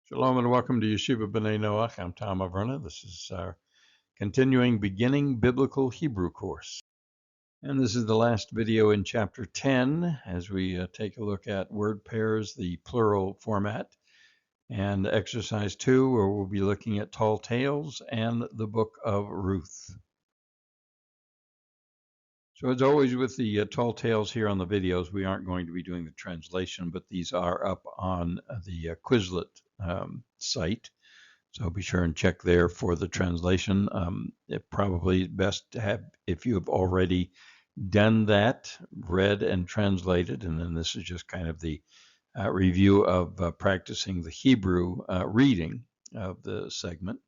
Shalom and welcome to Yeshiva B'nai Noach. I'm Tom Averna. This is our continuing beginning biblical Hebrew course. And this is the last video in chapter 10 as we take a look at word pairs, the plural format, and exercise 2 where we'll be looking at tall tales and the book of Ruth. So as always with the tall tales here on the videos, we aren't going to be doing the translation, but these are up on the Quizlet site. So be sure and check there for the translation. It probably best to have, if you have already done that, read and translated, and then this is just kind of the review of practicing the Hebrew reading of the segment.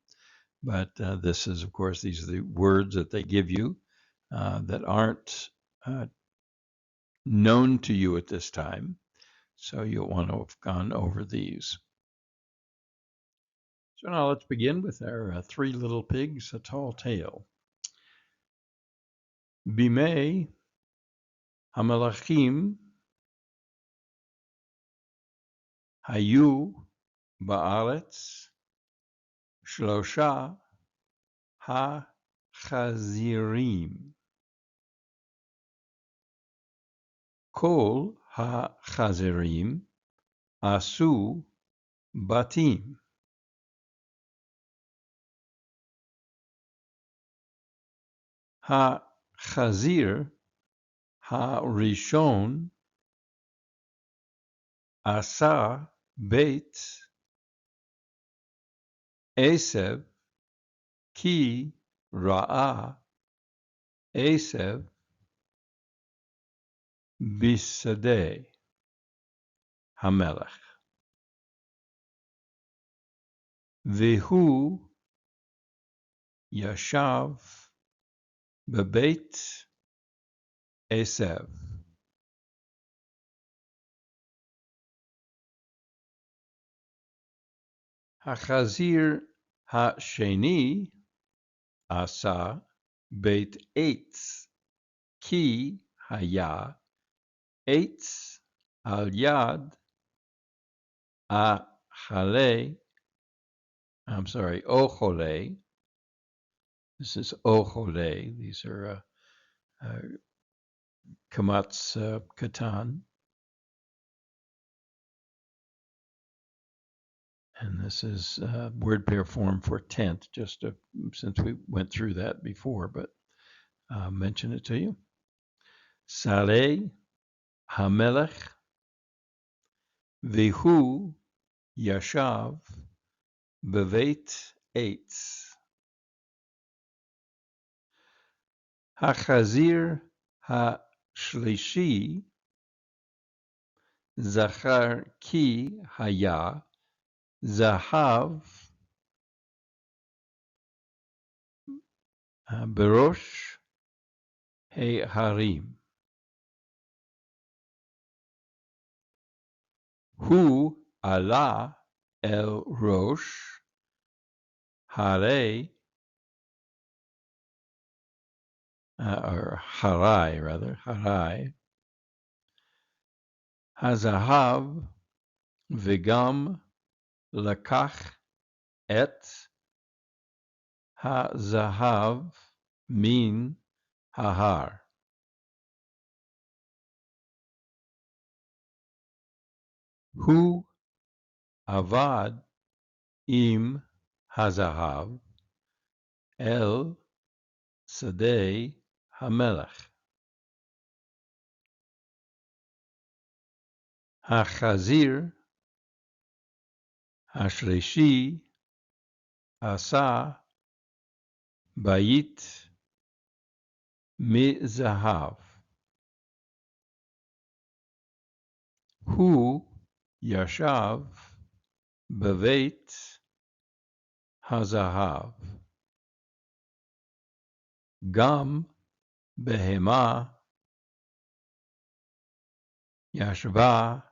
But this is, of course, these are the words that they give you that aren't known to you at this time. So you'll want to have gone over these. So now let's begin with our Three Little Pigs, a Tall Tale. Bimei Hamelachim Hayu Ba'aretz Shlosha HaChazirim Kol HaChazirim Asu Batim HaChazir HaRishon Asa Beit Esev Ki Ra'a Esev Bisadeh Hamelech Vehu Yashav Bebeit Esev HaChazir HaSheni Asa Beit Eitz Ki Haya Eitz Al Yad Ochole. This is Ochole. These are Kamatz Katan. And this is word pair form for tent, just since we went through that before, but mention it to you. Saleh Hamelech Vehu Yashav Beveit Eitz HaChazir HaShlishi Zachar Ki Haya Zahav Berosh He Harim Hu Allah El Rosh Hare or Harai rather Harai Hazahav Vigam Lakach et HaZahav min Hahar Hu Avad im HaZahav El Sadei HaMelech HaChazir HaShlishi Asa Bayit Mizahav Hu Yashav Beveit HaZahav Gam Behema Yashva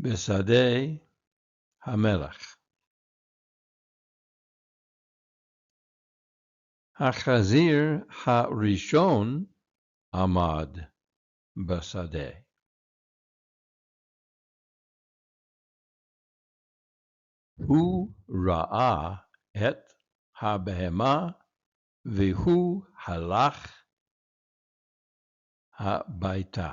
Besadeh HaMelech HaChazir HaRishon Amad Basadeh הוא ראה את הבהמה והוא הלך הביתה.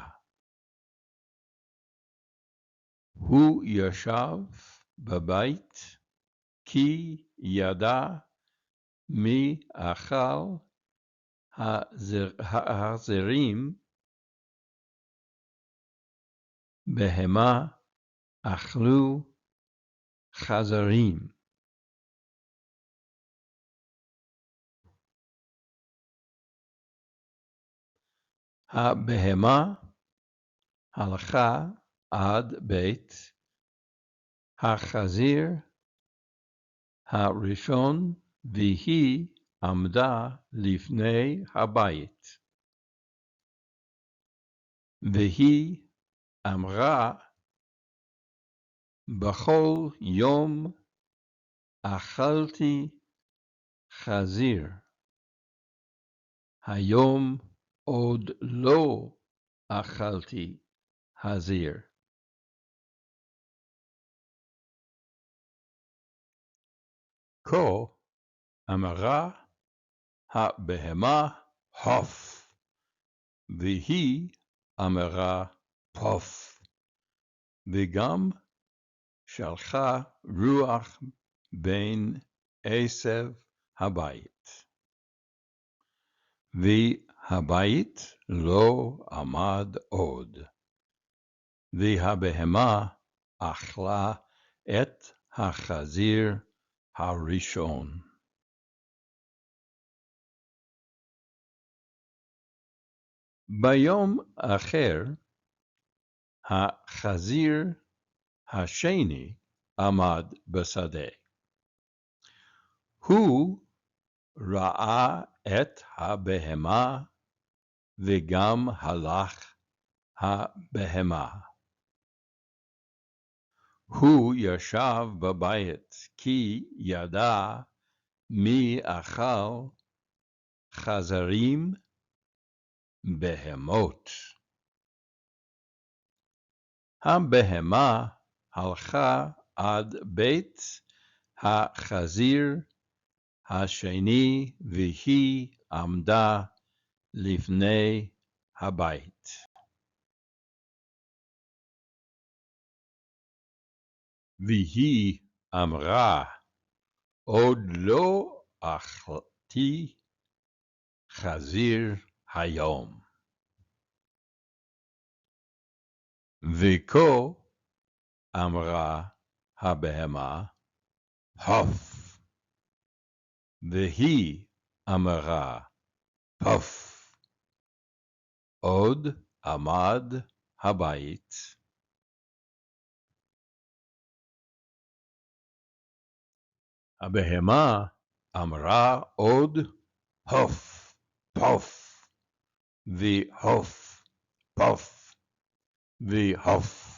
הוא ישב בבית כי ידע מי אכל החזירים, בהמה אכלו חזרים. הבהמה הלכה עד בית החזיר הראשון והיא עמדה לפני הבית. והיא אמרה, בכל יום אכלתי חזיר. היום עוד לא אכלתי חזיר. כה אמרה הבהמה הוף, והיא אמרה פוף, וגם שלחה רוח בין עשב הבית. והבית לא עמד עוד, והבהמה אכלה את החזיר הראשון. ביום אחר, החזיר השני עמד בשדה. הוא ראה את הבהמה וגם הלך הבהמה. הוא ישב בבית כי ידע מי אכל חזרים, בהמות. הבהמה הלכה עד בית החזיר השני והיא עמדה לפני הבית. והיא אמרה, עוד לא אכלתי חזיר היום. וכה אמרה הבהמה, הוף. והיא אמרה, פוף. עוד עמד הבית. הבהמה אמרה עוד, הוף, פוף. והוף, פוף. והוף,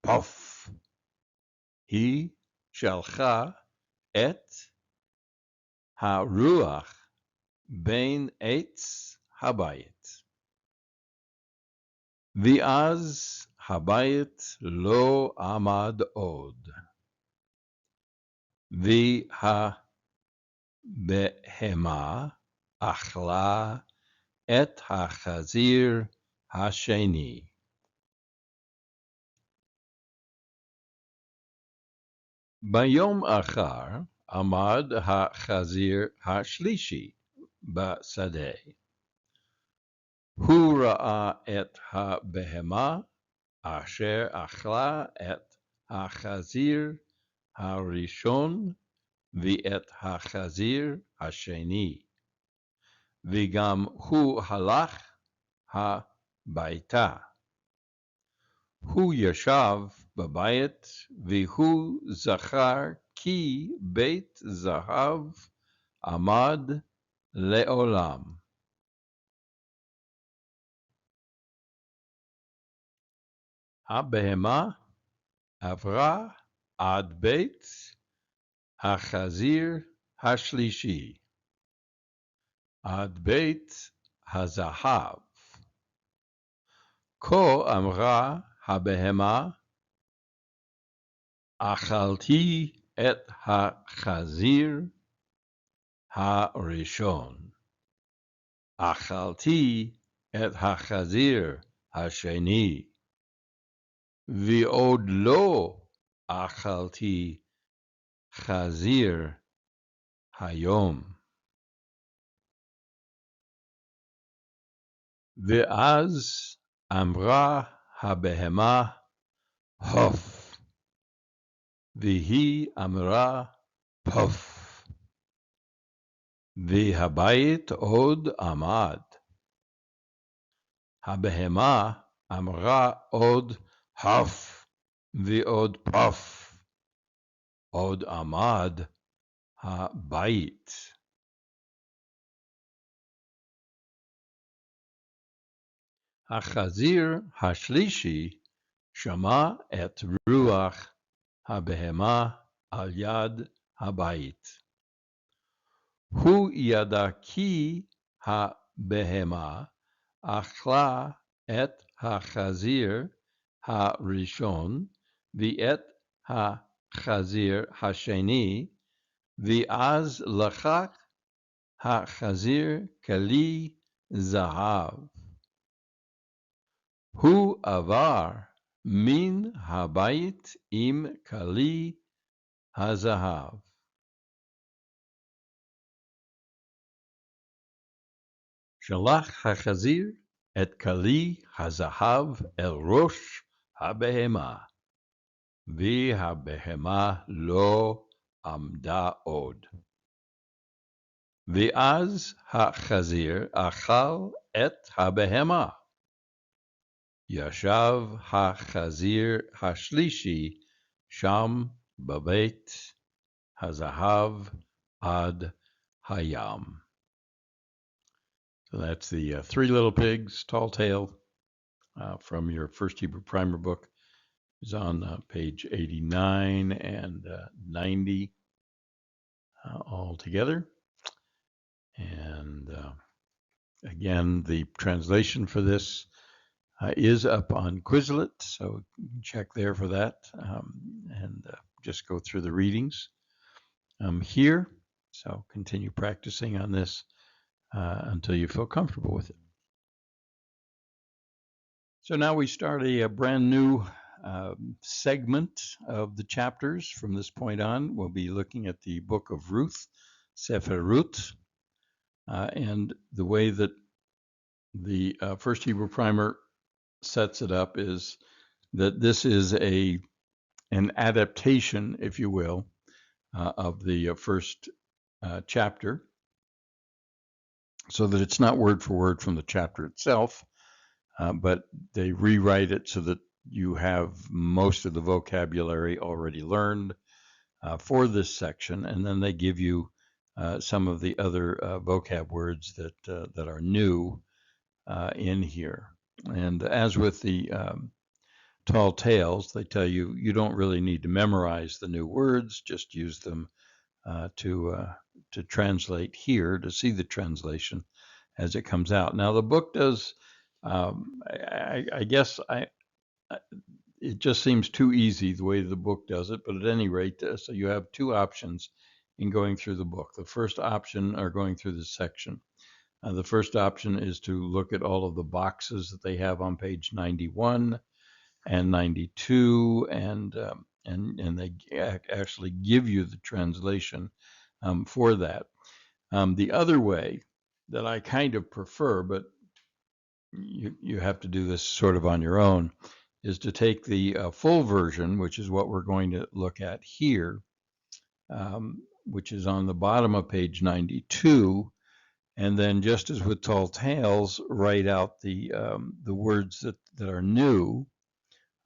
פוף. היא שלחה את הרוח בין עץ הבית. ואז הבית לא עמד עוד. והבהמה אכלה את החזיר השני. ביום אחר עמד החזיר השלישי בשדה. הוא ראה את הבהמה אשר אכלה את החזיר הראשון ואת החזיר השני, וגם הוא הלך הביתה. הוא ישב בבית והוא זכר כי בית זהב עמד לעולם. הבהמה עברה עד בית החזיר השלישי, עד בית הזהב. כה אמרה הבהמה, אכלתי את החזיר הראשון. אכלתי את החזיר השני, ועוד לא אכלתי חזיר היום. ואז אמרה הבהמה, הוף, והיא אמרה, פוף. והבית עוד עמד. הבהמה אמרה עוד הוף ועוד פוף. עוד עמד הבית. החזיר השלישי שמע את רוח הבהמה על יד הבית. הוא ידע כי הבהמה אכלה את החזיר הראשון ואת החזיר השני, ואז לקח החזיר כלי זהב. הוא עבר מן הבית עם כלי הזהב. שלח החזיר את כלי הזהב אל ראש הבהמה, והבהמה לא עמדה עוד. ואז החזיר אכל את הבהמה. ישב החזיר השלישי שם בבית הזהב עד הים. So that's the Three Little Pigs, Tall Tale, from your First Hebrew Primer book. It's on page 89 and 90 all together. And again, the translation for this is up on Quizlet, so you can check there for that, and just go through the readings here. So continue practicing on this until you feel comfortable with it. So now we start a brand new segment of the chapters. From this point on, we'll be looking at the book of Ruth, Sefer Ruth, and the way that the First Hebrew Primer sets it up is that this is an adaptation, if you will, of the first chapter, so that it's not word for word from the chapter itself, but they rewrite it so that you have most of the vocabulary already learned for this section, and then they give you some of the other vocab words that are new in here. And as with the Tall Tales, they tell you you don't really need to memorize the new words, just use them to translate here, to see the translation as it comes out. Now the book does, I guess it just seems too easy the way the book does it, but at any rate, so you have two options in going through the book. The first option are going through this section. The first option is to look at all of the boxes that they have on page 91 and 92, and they actually give you the translation for that. The other way that I kind of prefer, but you have to do this sort of on your own, is to take the full version, which is what we're going to look at here, which is on the bottom of page 92, and then just as with Tall Tales, write out the words that are new,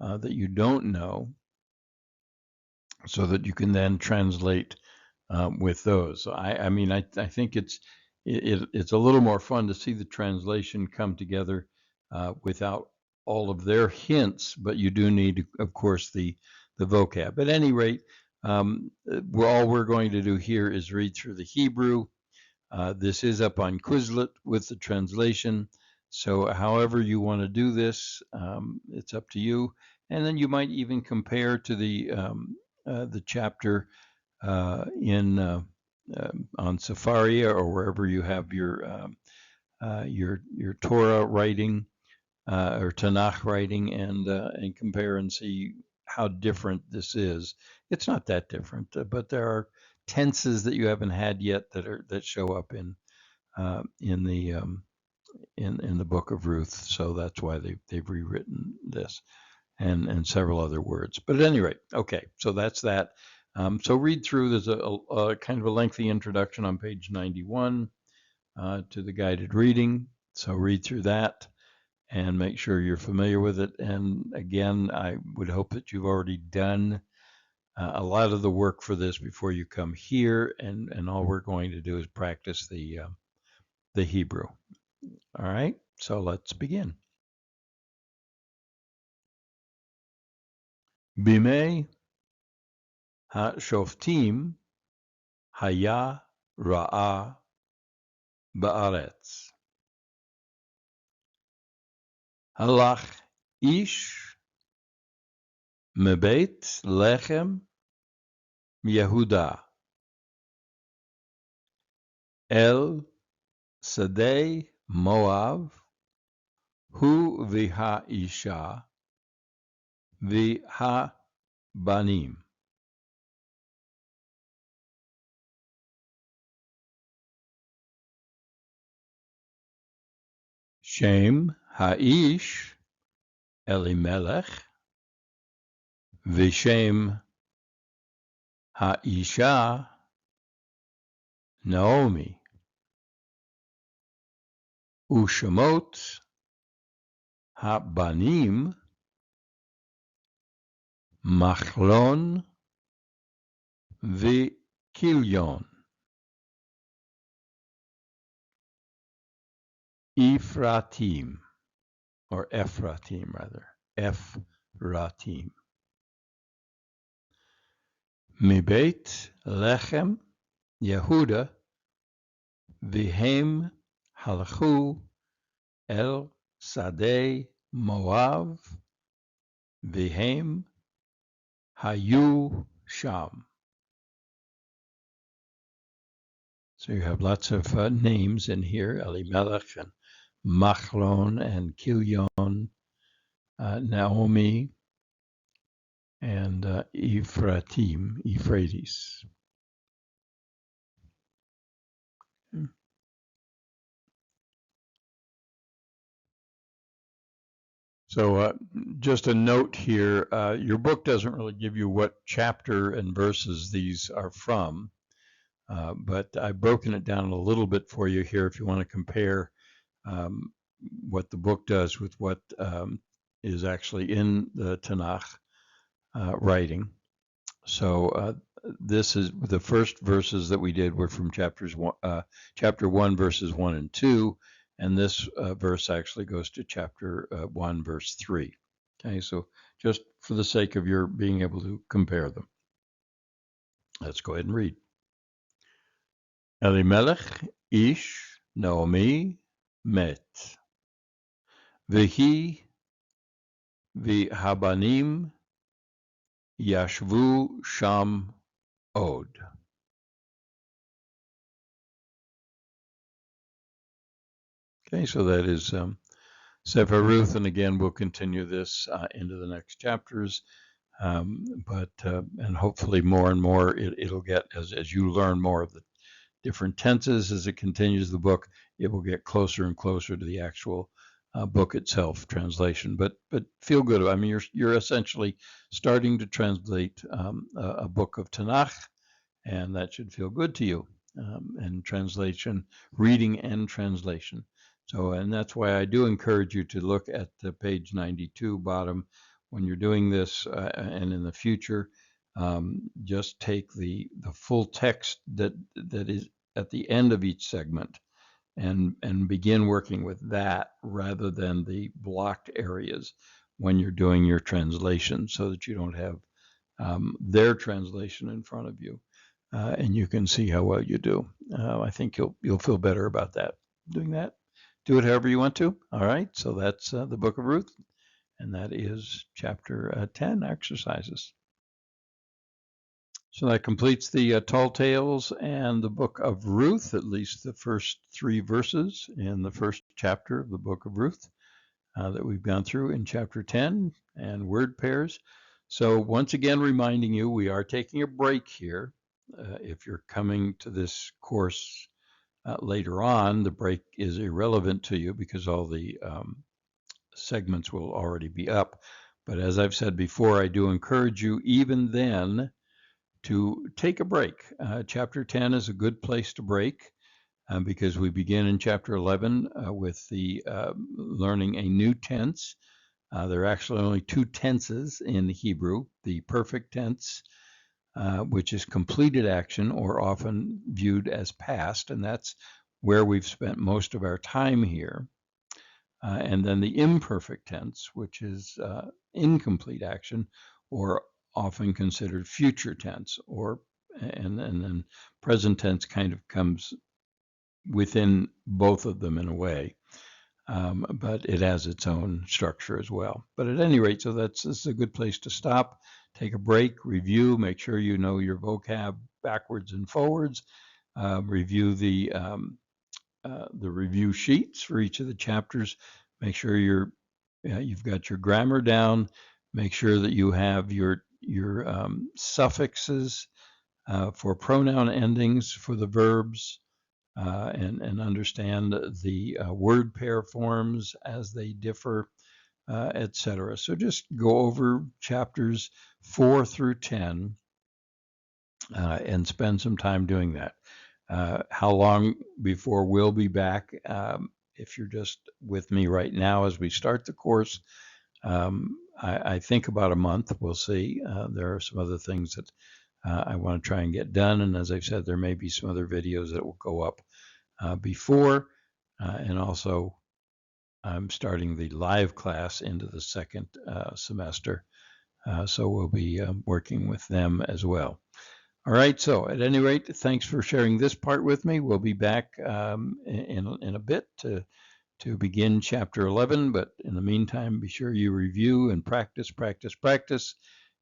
that you don't know, so that you can then translate with those. So I mean, I think it's a little more fun to see the translation come together without all of their hints, but you do need, of course, the vocab. At any rate, all we're going to do here is read through the Hebrew. This is up on Quizlet with the translation. So however you want to do this, it's up to you. And then you might even compare to the chapter on Safari or wherever you have your Torah writing or Tanakh writing, and compare and see how different this is. It's not that different, but there are tenses that you haven't had yet that show up in the book of Ruth. So that's why they've rewritten this and several other words. But at any rate, okay, so that's that. So read through. There's a kind of a lengthy introduction on page 91 to the guided reading. So read through that and make sure you're familiar with it. And again, I would hope that you've already done a lot of the work for this before you come here, and all we're going to do is practice the Hebrew. All right, so let's begin. Bimei ha'shoftim haya ra'a ba'aretz. Halach ish mebeit lechem Yehuda el sadei Moav hu viha isha viha banim. Shem ha'ish Elimelech vishem ha'isha Naomi. Ushemot habanim Machlon v'Kilion. Ephratim, or Ephratim rather, Ephratim. Mibeit Lechem Yehuda v'hem halachu el sadei Moav v'hem hayu sham. So you have lots of names in here, Elimelech and Machlon and Kilion, Naomi, and Ephratim, Euphrates. So just a note here, your book doesn't really give you what chapter and verses these are from, but I've broken it down a little bit for you here if you want to compare what the book does with what is actually in the Tanakh writing. So this is the first verses that we did were from chapter 1, verses 1 and 2, and this verse actually goes to chapter 1, verse 3. Okay, so just for the sake of your being able to compare them, let's go ahead and read. Elimelech ish Naomi met, v'hi v'habanim yashvu sham od. Okay, so that is Sefer Ruth, and again, we'll continue this into the next chapters, but and hopefully more and more it'll get, as you learn more of the different tenses as it continues the book, it will get closer and closer to the actual book itself, translation. But feel good. I mean, you're essentially starting to translate a book of Tanakh, and that should feel good to you. And translation, reading and translation. So, and that's why I do encourage you to look at the page 92 bottom when you're doing this, and in the future, just take the full text that is at the end of each segment and begin working with that rather than the blocked areas when you're doing your translation, so that you don't have their translation in front of you, and you can see how well you do. I think you'll feel better about that, doing that. Do it however you want to. All right, so that's the book of Ruth, and that is chapter 10, exercises. So that completes the Tall Tales and the Book of Ruth, at least the first 3 verses in the first chapter of the Book of Ruth that we've gone through in chapter 10, and word pairs. So once again, reminding you, we are taking a break here. If you're coming to this course later on, the break is irrelevant to you because all the segments will already be up. But as I've said before, I do encourage you even then to take a break. Chapter 10 is a good place to break because we begin in chapter 11 with the learning a new tense. There are actually only 2 tenses in Hebrew, the perfect tense, which is completed action or often viewed as past, and that's where we've spent most of our time here. And then the imperfect tense, which is incomplete action or often considered future tense, and then present tense kind of comes within both of them in a way, but it has its own structure as well. But at any rate, so this is a good place to stop, take a break, review, make sure you know your vocab backwards and forwards, review the review sheets for each of the chapters, make sure you've got your grammar down, make sure that you have your suffixes for pronoun endings for the verbs, and understand the word pair forms as they differ, etc. So just go over chapters 4 through 10 and spend some time doing that. How long before we'll be back? If you're just with me right now as we start the course, I think about a month. We'll see. There are some other things that I want to try and get done. And as I've said, there may be some other videos that will go up before. And also, I'm starting the live class into the second semester. So we'll be working with them as well. All right, so at any rate, thanks for sharing this part with me. We'll be back in a bit to begin chapter 11, but in the meantime, be sure you review and practice,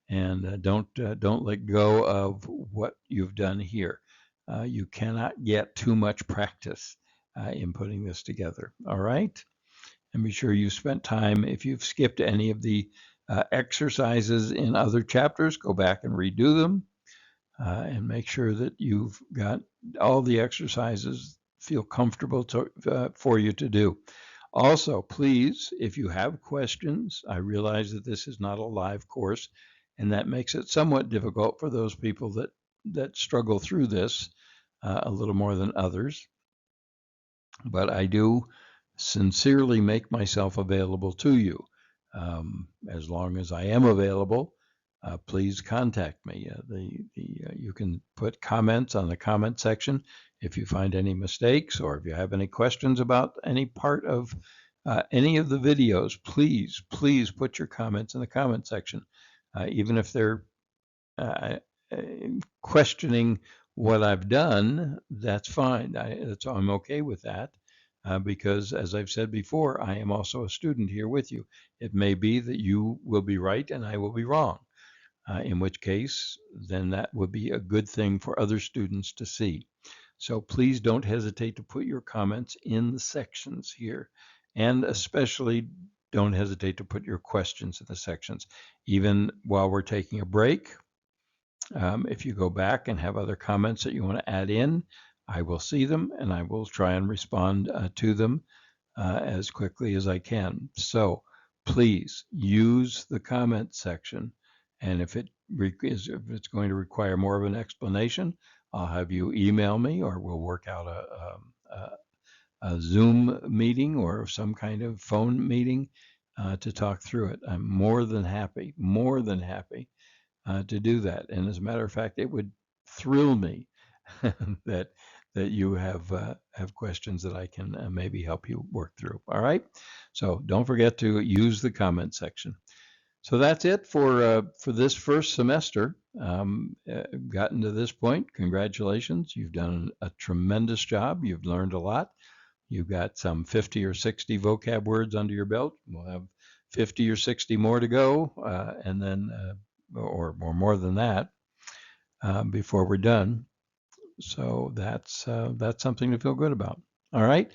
and don't let go of what you've done here. You cannot get too much practice in putting this together, all right? And be sure you spent time, if you've skipped any of the exercises in other chapters, go back and redo them. And make sure that you've got all the exercises feel comfortable for you to do. Also, please, if you have questions, I realize that this is not a live course, and that makes it somewhat difficult for those people that struggle through this a little more than others. But I do sincerely make myself available to you. As long as I am available, please contact me. You can put comments on the comment section if you find any mistakes, or if you have any questions about any part of any of the videos. Please put your comments in the comment section, even if they're questioning what I've done. That's fine. I'm okay with that. Because as I've said before, I am also a student here with you. It may be that you will be right and I will be wrong. In which case, then that would be a good thing for other students to see. So please don't hesitate to put your comments in the sections here, and especially don't hesitate to put your questions in the sections. Even while we're taking a break, if you go back and have other comments that you want to add in, I will see them and I will try and respond to them as quickly as I can. So please use the comment section. And if it's going to require more of an explanation, I'll have you email me, or we'll work out a Zoom meeting or some kind of phone meeting to talk through it. I'm more than happy to do that. And as a matter of fact, it would thrill me that you have questions that I can maybe help you work through. All right. So don't forget to use the comment section. So that's it for this first semester. Gotten to this point, congratulations. You've done a tremendous job. You've learned a lot. You've got some 50 or 60 vocab words under your belt. We'll have 50 or 60 more to go, and then or more than that. before we're done. So that's something to feel good about. All right.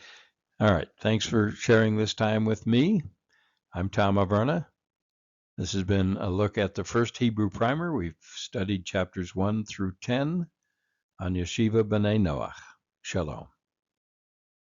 All right. Thanks for sharing this time with me. I'm Tom Averna. This has been a look at the first Hebrew primer. We've studied chapters 1 through 10 on Yeshiva B'nai Noach. Shalom.